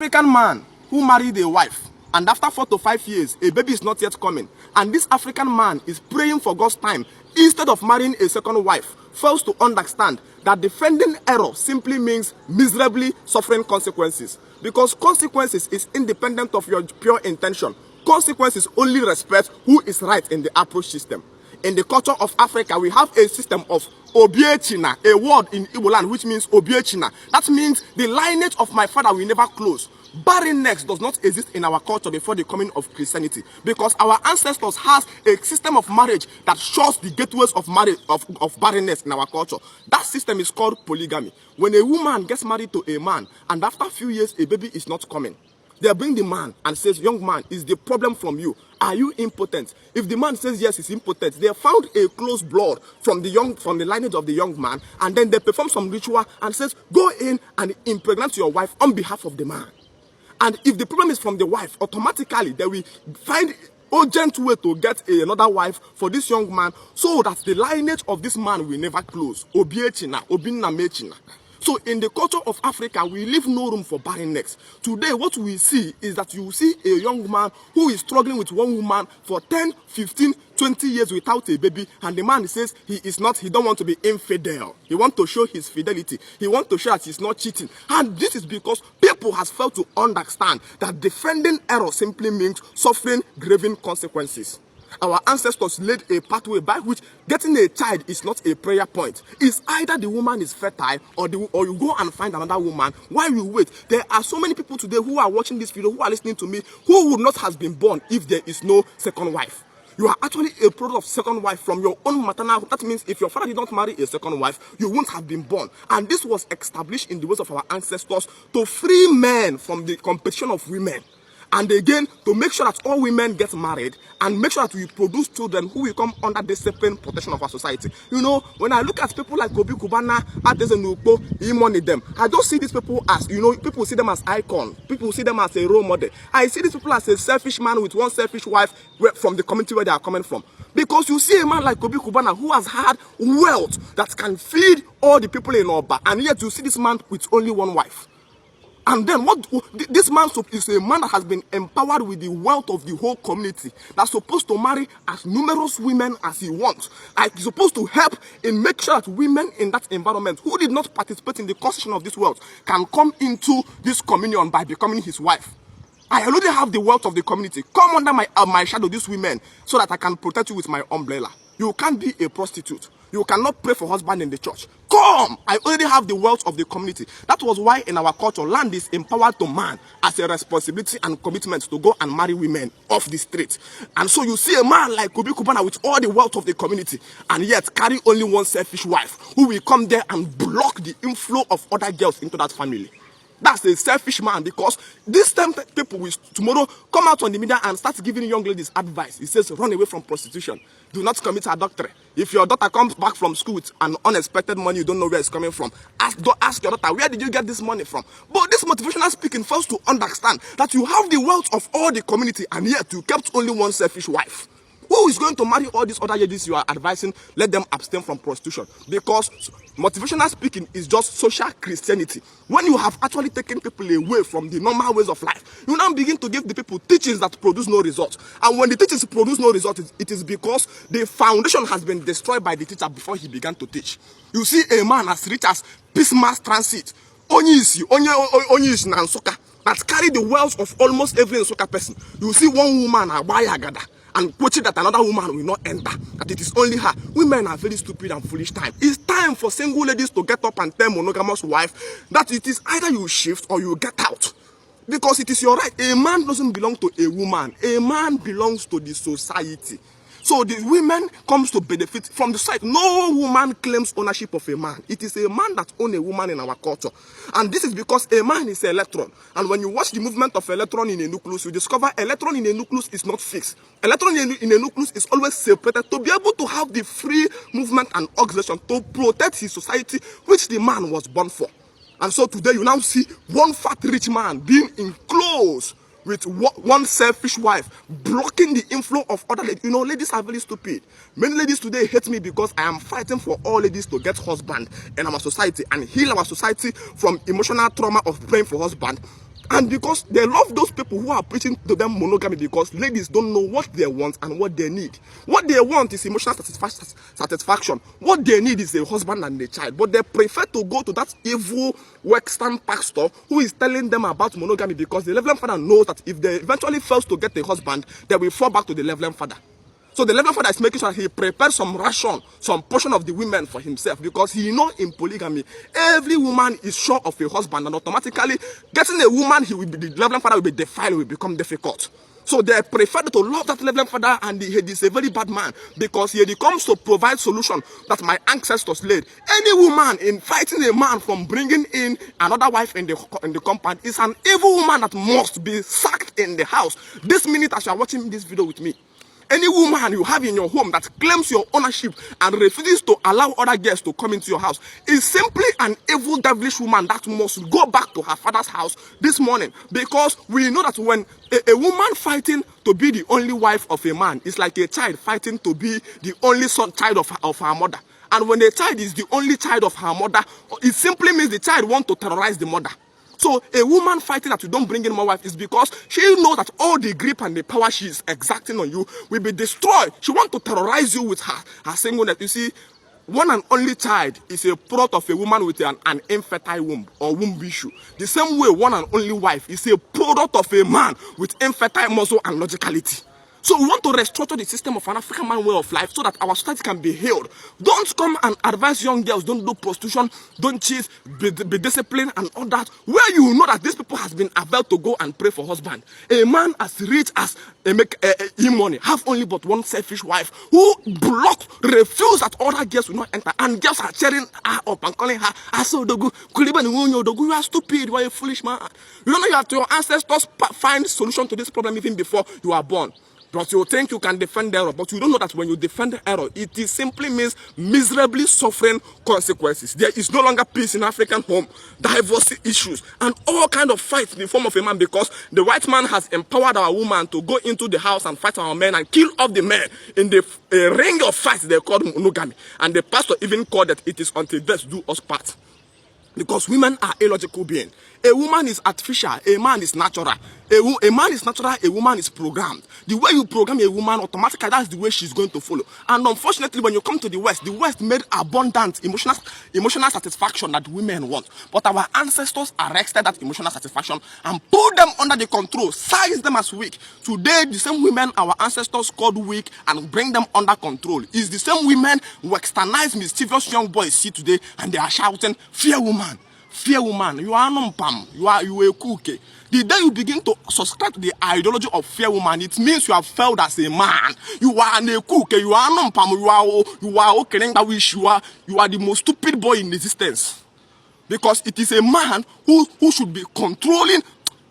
African man who married a wife and after 4 to 5 years a baby is not yet coming, and this African man is praying for God's time instead of marrying a second wife, fails to understand that defending error simply means miserably suffering consequences, because consequences is independent of your pure intention. Consequences only respect who is right in the approach system. In the culture of Africa, we have a system of Obiechina, a word in Igbo land which means Obiechina. That means the lineage of my father will never close. Barrenness does not exist in our culture before the coming of Christianity, because our ancestors has a system of marriage that shuts the gateways of marriage of barrenness in our culture. That system is called polygamy. When a woman gets married to a man and after a few years a baby is not coming, they bring the man and says, young man, is the problem from you? Are you impotent? If the man says yes, he's impotent, they found a close blood from the lineage of the young man, and then they perform some ritual and says, go in and impregnate your wife on behalf of the man. And if the problem is from the wife, automatically they will find urgent way to get another wife for this young man, so that the lineage of this man will never close. Obiechina, Obinna Mechina. So in the culture of Africa, we leave no room for barrenness. Today, what we see is that you see a young man who is struggling with one woman for 10, 15, 20 years without a baby, and the man says he don't want to be infidel. He wants to show his fidelity. He wants to show that he's not cheating. And this is because people has failed to understand that defending error simply means suffering grieving consequences. Our ancestors laid a pathway by which getting a child is not a prayer point. It's either the woman is fertile or you go and find another woman while you wait. There are so many people today who are watching this video, who are listening to me, who would not have been born if there is no second wife. You are actually a product of second wife from your own maternal. That means if your father did not marry a second wife, you wouldn't have been born. And this was established in the ways of our ancestors to free men from the competition of women. And again, to make sure that all women get married and make sure that we produce children who will come under discipline protection of our society. You know, when I look at people like Kobi Kubana, Adezenukpo, Imoni them, I don't see these people as, people see them as icon. People see them as a role model. I see these people as a selfish man with one selfish wife from the community where they are coming from. Because you see a man like Kobi Kubana who has had wealth that can feed all the people in Oba, and yet you see this man with only one wife. And then this man is a man that has been empowered with the wealth of the whole community, that's supposed to marry as numerous women as he wants. Like, he's supposed to help in make sure that women in that environment who did not participate in the construction of this wealth can come into this communion by becoming his wife. I already have the wealth of the community. Come under my shadow, these women, so that I can protect you with my umbrella. You can't be a prostitute. You cannot pray for husband in the church. Come! I already have the wealth of the community. That was why in our culture, land is empowered to man as a responsibility and commitment to go and marry women off the street. And so you see a man like Kobi Kubana with all the wealth of the community, and yet carry only one selfish wife who will come there and block the inflow of other girls into that family. That's a selfish man, because this time people will tomorrow come out on the media and start giving young ladies advice. He says, run away from prostitution. Do not commit adultery. If your daughter comes back from school with an unexpected money, you don't know where it's coming from, ask your daughter, where did you get this money from? But this motivational speaking fails to understand that you have the wealth of all the community, and yet you kept only one selfish wife. Who is going to marry all these other ladies you are advising? Let them abstain from prostitution. Because motivational speaking is just social Christianity. When you have actually taken people away from the normal ways of life, you now begin to give the people teachings that produce no result. And when the teachings produce no result, it is because the foundation has been destroyed by the teacher before he began to teach. You see a man as rich as Peace Mass Transit, Onyisi Nansuka, that carry the wealth of almost every Nsuka person. You see one woman, Abayagada, and coaching that another woman will not enter, that it is only her. Women are very stupid and foolish time. It's time for single ladies to get up and tell monogamous wife that it is either you shift or you get out. Because it is your right. A man doesn't belong to a woman. A man belongs to the society. So the women comes to benefit from the side. No woman claims ownership of a man. It is a man that owns a woman in our culture. And this is because a man is an electron. And when you watch the movement of electron in a nucleus, you discover electron in a nucleus is not fixed. Electron in a nucleus is always separated to be able to have the free movement and oxidation to protect his society, which the man was born for. And so today you now see one fat rich man being enclosed with one selfish wife, blocking the inflow of other ladies. You know, ladies are very stupid. Many ladies today hate me because I am fighting for all ladies to get husband in our society and heal our society from emotional trauma of praying for husband. And because they love those people who are preaching to them monogamy, because ladies don't know what they want and what they need. What they want is emotional satisfaction. What they need is a husband and a child. But they prefer to go to that evil Western pastor who is telling them about monogamy, because the Reverend Father knows that if they eventually fails to get a husband, they will fall back to the Reverend Father. So the Reverend Father is making sure he prepares some ration, some portion of the women for himself, because he knows in polygamy, every woman is sure of a husband, and automatically getting a woman, the Reverend Father will be defiled, will become difficult. So they prefer to love that Reverend Father, and he is a very bad man, because he comes to provide solution that my ancestors laid. Any woman in fighting a man from bringing in another wife in the compound is an evil woman that must be sacked in the house. This minute as you are watching this video with me, any woman you have in your home that claims your ownership and refuses to allow other guests to come into your house is simply an evil, devilish woman that must go back to her father's house this morning. Because we know that when a woman fighting to be the only wife of a man is like a child fighting to be the only child of her mother. And when a child is the only child of her mother, it simply means the child wants to terrorize the mother. So a woman fighting that you don't bring in more wife is because she knows that all the grip and the power she is exacting on you will be destroyed. She wants to terrorize you with her singleness. You see, one and only child is a product of a woman with an infertile womb or womb issue. The same way one and only wife is a product of a man with infertile muscle and logicality. So we want to restructure the system of an African man way of life so that our society can be healed. Don't come and advise young girls, don't do prostitution, don't cheat, be disciplined and all that, where you know that these people has been about to go and pray for husband. A man as rich as make money, have only but one selfish wife who refuse that other girls will not enter, and girls are cheering her up and calling her Asodogu, Kuliban, you are stupid, you are a foolish man. You don't know you have to your ancestors find solution to this problem even before you are born. But you think you can defend error, but you don't know that when you defend error, it simply means miserably suffering consequences. There is no longer peace in African home, divorce issues, and all kind of fights in the form of a man, because the white man has empowered our woman to go into the house and fight our men and kill off the men in the ring of fights they call monogamy. And the pastor even called it is until death do us part. Because women are illogical beings. A woman is artificial, a man is natural. A man is natural, a woman is programmed. The way you program a woman, automatically that's the way she's going to follow. And unfortunately, when you come to the West made abundant emotional satisfaction that women want. But our ancestors arrested that emotional satisfaction and put them under the control, size them as weak. Today, the same women our ancestors called weak and bring them under control is the same women westernized mischievous young boys see today, and they are shouting, "Fear woman. Fear woman, you are non-pam, you are a cookie." The day you begin to subscribe to the ideology of fear woman, it means you have failed as a man. You are a cookie, you are non-pam, you are okay, you are the most stupid boy in existence. Because it is a man who should be controlling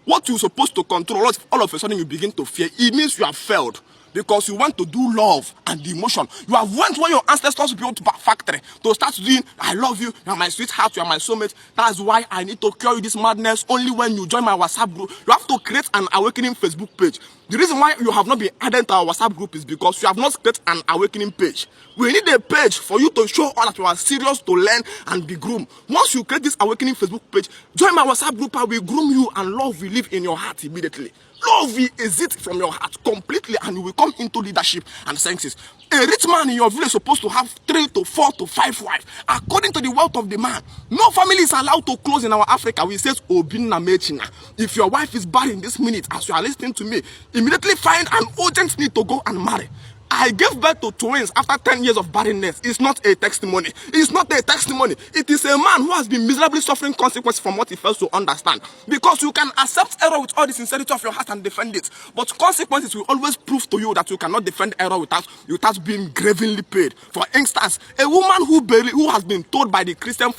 what you're supposed to control. All of a sudden you begin to fear. It means you have failed. Because you want to do love and the emotion. You have went where your ancestors built a factory to start doing, "I love you, you are my sweetheart, you are my soulmate. That's why I need to cure you this madness only when you join my WhatsApp group." You have to create an awakening Facebook page. The reason why you have not been added to our WhatsApp group is because you have not created an awakening page. We need a page for you to show all that you are serious to learn and be groomed. Once you create this awakening Facebook page, join my WhatsApp group, I will groom you, and love will live in your heart immediately. Love will exit from your heart completely, and you will come into leadership and senses. A rich man in your village is supposed to have 3 to 4 to 5 wives, according to the wealth of the man. No family is allowed to close in our Africa. We say, "Obinna mechina." If your wife is bad in this minute, as you are listening to me, immediately find an urgent need to go and marry. I gave birth to twins after 10 years of barrenness. It's not a testimony. It's not a testimony. It is a man who has been miserably suffering consequences from what he fails to understand. Because you can accept error with all the sincerity of your heart and defend it. But consequences will always prove to you that you cannot defend error without being gravely paid. For instance, a woman who has been told by the Christian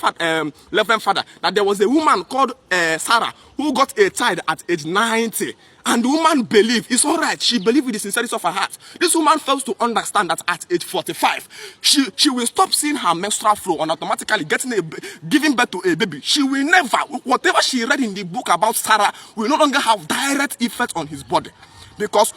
Reverend Father that there was a woman called Sarah who got a child at age 90. And the woman believed, it's all right, she believed with the sincerity of her heart. This woman fails to understand that at age 45, she will stop seeing her menstrual flow and automatically giving birth to a baby. She will never, whatever she read in the book about Sarah will no longer have direct effect on his body. Because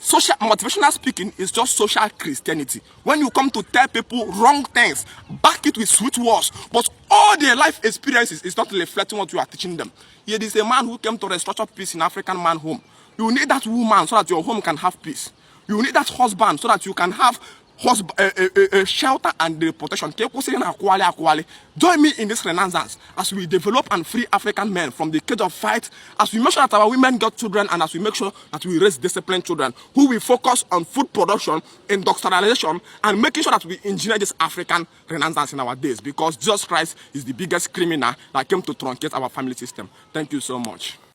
Social motivational speaking is just social Christianity. When you come to tell people wrong things, back it with sweet words, but all their life experiences is not reflecting what you are teaching them. Here is a man who came to restructure peace in African man home. You need that woman so that your home can have peace. You need that husband so that you can have shelter and the protection. Join me in this renaissance as we develop and free African men from the cage of fight, as we make sure that our women get children, and as we make sure that we raise disciplined children who will focus on food production, industrialization, and making sure that we engineer this African renaissance in our days, because Jesus Christ is the biggest criminal that came to truncate our family system. Thank you so much.